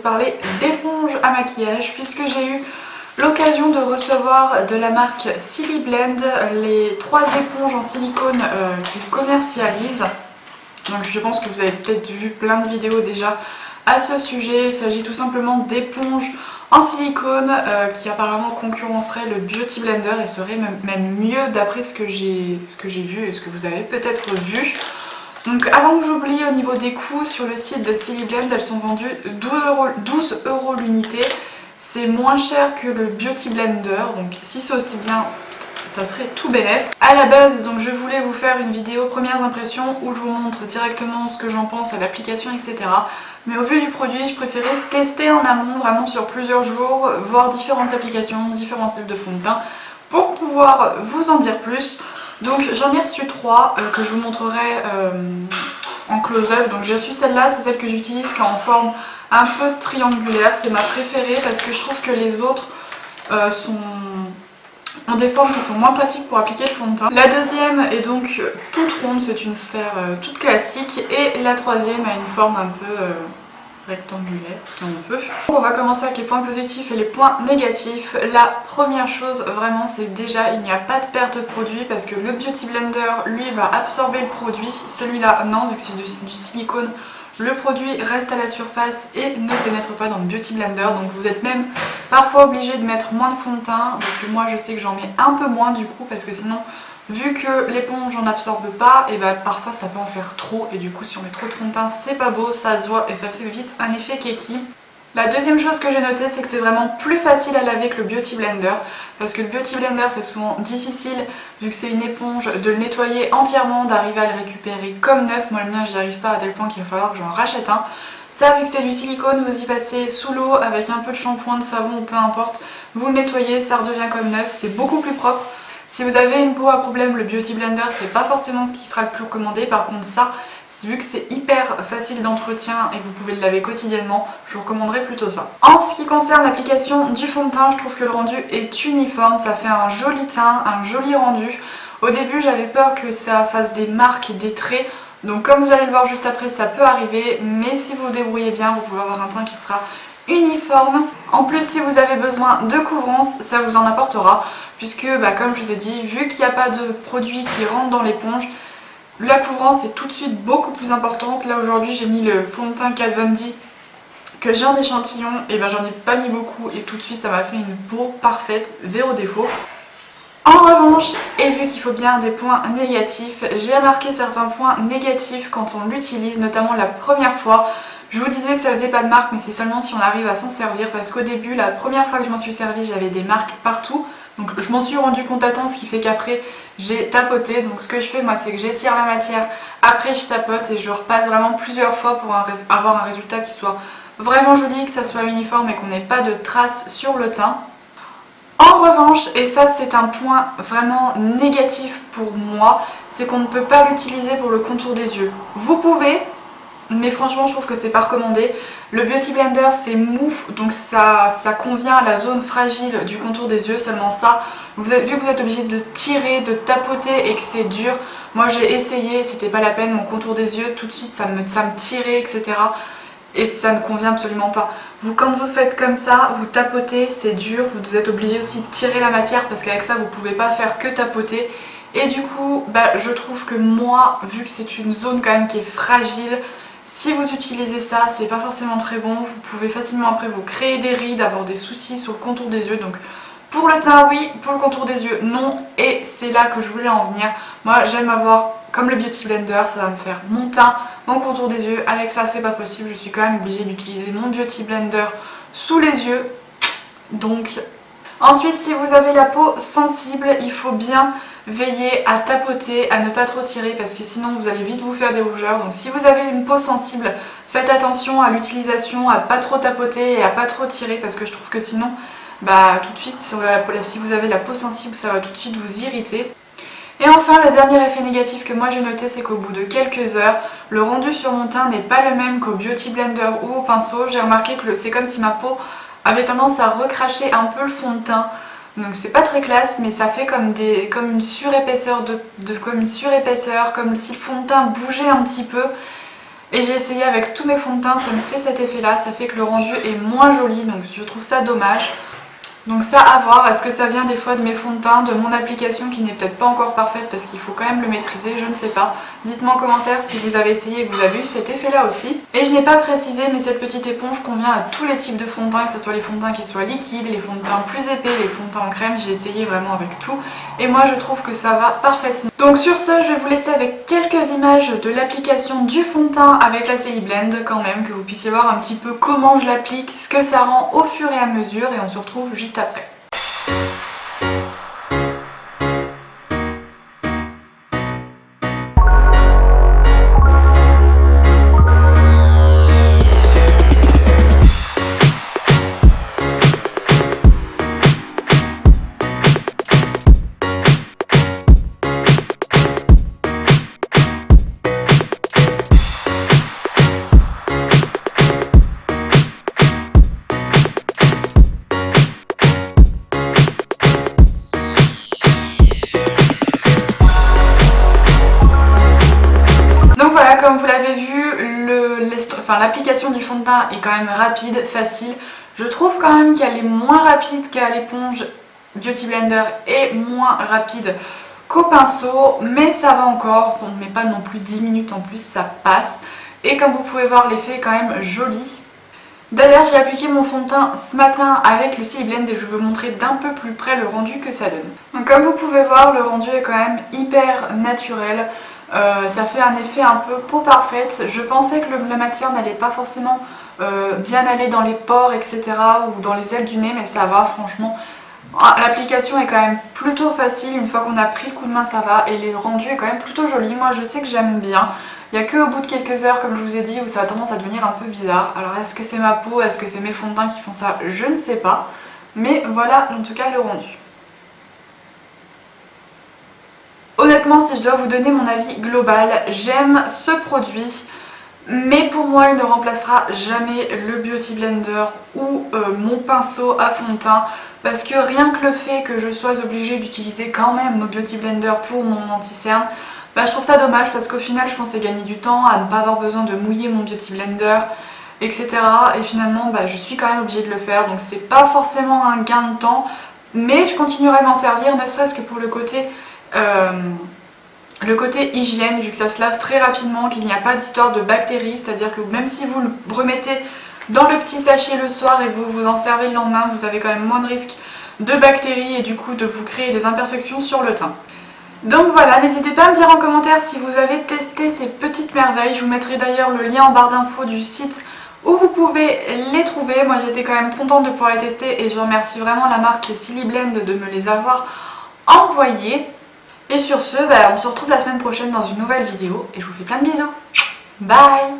parler d'éponges à maquillage puisque j'ai eu l'occasion de recevoir de la marque Silly Blend les 3 éponges en silicone qu'ils commercialisent. Donc je pense que vous avez peut-être vu plein de vidéos déjà à ce sujet. Il s'agit tout simplement d'éponges en silicone qui apparemment concurrencerait le Beauty Blender et serait même mieux d'après ce que j'ai vu et ce que vous avez peut-être vu. Donc avant que j'oublie, au niveau des coûts, sur le site de Silly Blend, elles sont vendues 12 € l'unité. C'est moins cher que le Beauty Blender, donc si c'est aussi bien, ça serait tout bénef. À la base, donc je voulais vous faire une vidéo premières impressions où je vous montre directement ce que j'en pense à l'application, etc. Mais au vu du produit, je préférais tester en amont, vraiment sur plusieurs jours, voir différentes applications, différents types de fond de teint pour pouvoir vous en dire plus. Donc j'en ai reçu 3 que je vous montrerai en close-up. Donc j'ai reçu celle-là, c'est celle que j'utilise qui est en forme un peu triangulaire. C'est ma préférée parce que je trouve que les autres ont des formes qui sont moins pratiques pour appliquer le fond de teint. La deuxième est donc toute ronde, c'est une sphère toute classique. Et la troisième a une forme un peu rectangulaire si on peut. On va commencer avec les points positifs et les points négatifs. La première chose vraiment, c'est déjà il n'y a pas de perte de produit parce que le Beauty Blender lui va absorber le produit, celui-là non, vu que c'est du silicone. Le produit reste à la surface et ne pénètre pas dans le Beauty Blender, donc vous êtes même parfois obligé de mettre moins de fond de teint parce que moi je sais que j'en mets un peu moins du coup parce que sinon vu que l'éponge n'en absorbe pas, et parfois ça peut en faire trop et du coup si on met trop de fond de teint c'est pas beau, ça se voit et ça fait vite un effet keki. La deuxième chose que j'ai notée, c'est que c'est vraiment plus facile à laver que le Beauty Blender parce que le Beauty Blender c'est souvent difficile vu que c'est une éponge de le nettoyer entièrement, d'arriver à le récupérer comme neuf. Moi le mien j'y arrive pas à tel point qu'il va falloir que j'en rachète un. Ça, vu que c'est du silicone, vous y passez sous l'eau avec un peu de shampoing, de savon ou peu importe, vous le nettoyez, ça redevient comme neuf, c'est beaucoup plus propre. Si vous avez une peau à problème, le Beauty Blender c'est pas forcément ce qui sera le plus recommandé. Par contre ça, vu que c'est hyper facile d'entretien et que vous pouvez le laver quotidiennement, je vous recommanderais plutôt ça. En ce qui concerne l'application du fond de teint, je trouve que le rendu est uniforme, ça fait un joli teint, un joli rendu. Au début j'avais peur que ça fasse des marques et des traits, donc comme vous allez le voir juste après, ça peut arriver, mais si vous vous débrouillez bien, vous pouvez avoir un teint qui sera uniforme. En plus, si vous avez besoin de couvrance, ça vous en apportera, puisque comme je vous ai dit, vu qu'il n'y a pas de produit qui rentre dans l'éponge, la couvrance est tout de suite beaucoup plus importante. Là aujourd'hui j'ai mis le fond de teint Kat Von D que j'ai en échantillon, et j'en ai pas mis beaucoup et tout de suite ça m'a fait une peau parfaite, zéro défaut. En revanche, et vu qu'il faut bien des points négatifs, j'ai remarqué certains points négatifs quand on l'utilise, notamment la première fois. Je vous disais que ça faisait pas de marque, mais c'est seulement si on arrive à s'en servir parce qu'au début, la première fois que je m'en suis servie, j'avais des marques partout. Donc je m'en suis rendu compte à temps, ce qui fait qu'après j'ai tapoté. Donc ce que je fais moi, c'est que j'étire la matière, après je tapote et je repasse vraiment plusieurs fois pour avoir un résultat qui soit vraiment joli, que ça soit uniforme et qu'on n'ait pas de traces sur le teint. En revanche, et ça c'est un point vraiment négatif pour moi, c'est qu'on ne peut pas l'utiliser pour le contour des yeux. Vous pouvez, mais franchement je trouve que c'est pas recommandé. Le Beauty Blender c'est mou, donc ça convient à la zone fragile du contour des yeux, seulement ça, vu que vous êtes obligé de tirer, de tapoter et que c'est dur, moi j'ai essayé, c'était pas la peine, mon contour des yeux tout de suite ça me tirait, etc. Et ça ne convient absolument pas. Quand vous faites comme ça, vous tapotez, c'est dur, vous êtes obligé aussi de tirer la matière parce qu'avec ça vous pouvez pas faire que tapoter. Et du coup, je trouve que moi, vu que c'est une zone quand même qui est fragile, si vous utilisez ça, c'est pas forcément très bon. Vous pouvez facilement après vous créer des rides, avoir des soucis sur le contour des yeux. Donc pour le teint oui, pour le contour des yeux non. Et c'est là que je voulais en venir. Moi j'aime avoir, comme le Beauty Blender, ça va me faire mon teint, mon contour des yeux. Avec ça c'est pas possible, je suis quand même obligée d'utiliser mon Beauty Blender sous les yeux. Donc ensuite, si vous avez la peau sensible, il faut bien veiller à tapoter, à ne pas trop tirer parce que sinon vous allez vite vous faire des rougeurs. Donc si vous avez une peau sensible, faites attention à l'utilisation, à pas trop tapoter et à pas trop tirer parce que je trouve que sinon tout de suite si vous avez la peau sensible, ça va tout de suite vous irriter. Et enfin, le dernier effet négatif que moi j'ai noté, c'est qu'au bout de quelques heures, le rendu sur mon teint n'est pas le même qu'au Beauty Blender ou au pinceau. J'ai remarqué que c'est comme si ma peau avait tendance à recracher un peu le fond de teint. Donc c'est pas très classe, mais ça fait comme une surépaisseur, comme si le fond de teint bougeait un petit peu. Et j'ai essayé avec tous mes fonds de teint, ça me fait cet effet là, ça fait que le rendu est moins joli, donc je trouve ça dommage. Donc ça à voir, est-ce que ça vient des fois de mes fonds de teint, de mon application qui n'est peut-être pas encore parfaite parce qu'il faut quand même le maîtriser, je ne sais pas. Dites-moi en commentaire si vous avez essayé et que vous avez eu cet effet là aussi. Et je n'ai pas précisé mais cette petite éponge convient à tous les types de fonds de teint, que ce soit les fonds de teint qui soient liquides, les fonds de teint plus épais, les fonds de teint en crème, j'ai essayé vraiment avec tout. Et moi je trouve que ça va parfaitement. Donc sur ce, je vais vous laisser avec quelques images de l'application du fond de teint avec la Celi-Blend quand même, que vous puissiez voir un petit peu comment je l'applique, ce que ça rend au fur et à mesure et on se retrouve juste après. Comme vous l'avez vu, l'application du fond de teint est quand même rapide, facile. Je trouve quand même qu'elle est moins rapide qu'à l'éponge Beauty Blender et moins rapide qu'au pinceau, mais ça va encore, on ne met pas non plus 10 minutes en plus, ça passe. Et comme vous pouvez voir, l'effet est quand même joli. D'ailleurs, j'ai appliqué mon fond de teint ce matin avec le Celi-Blend et je vais vous montrer d'un peu plus près le rendu que ça donne. Donc comme vous pouvez voir, le rendu est quand même hyper naturel. Ça fait un effet un peu peau parfaite. Je pensais que la matière n'allait pas forcément bien aller dans les pores, etc. ou dans les ailes du nez, mais ça va franchement. L'application est quand même plutôt facile, une fois qu'on a pris le coup de main ça va et le rendu est quand même plutôt joli. Moi je sais que j'aime bien. Il n'y a qu'au bout de quelques heures, comme je vous ai dit, où ça a tendance à devenir un peu bizarre. Alors est-ce que c'est ma peau, est-ce que c'est mes fonds de teint qui font ça? Je ne sais pas. Mais voilà en tout cas le rendu. Honnêtement, si je dois vous donner mon avis global, j'aime ce produit, mais pour moi il ne remplacera jamais le Beauty Blender ou mon pinceau à fond de teint, parce que rien que le fait que je sois obligée d'utiliser quand même mon Beauty Blender pour mon anti-cerne, je trouve ça dommage parce qu'au final je pensais gagner du temps à ne pas avoir besoin de mouiller mon Beauty Blender, etc. Et finalement je suis quand même obligée de le faire, donc c'est pas forcément un gain de temps, mais je continuerai à m'en servir, ne serait-ce que pour le côté hygiène, vu que ça se lave très rapidement, qu'il n'y a pas d'histoire de bactéries, c'est-à-dire que même si vous le remettez dans le petit sachet le soir et vous vous en servez le lendemain, vous avez quand même moins de risques de bactéries et du coup de vous créer des imperfections sur le teint. Donc voilà, n'hésitez pas à me dire en commentaire si vous avez testé ces petites merveilles. Je vous mettrai d'ailleurs le lien en barre d'infos du site où vous pouvez les trouver. Moi j'étais quand même contente de pouvoir les tester et je remercie vraiment la marque Celi-Blend de me les avoir envoyés. Et sur ce, on se retrouve la semaine prochaine dans une nouvelle vidéo et je vous fais plein de bisous. Bye!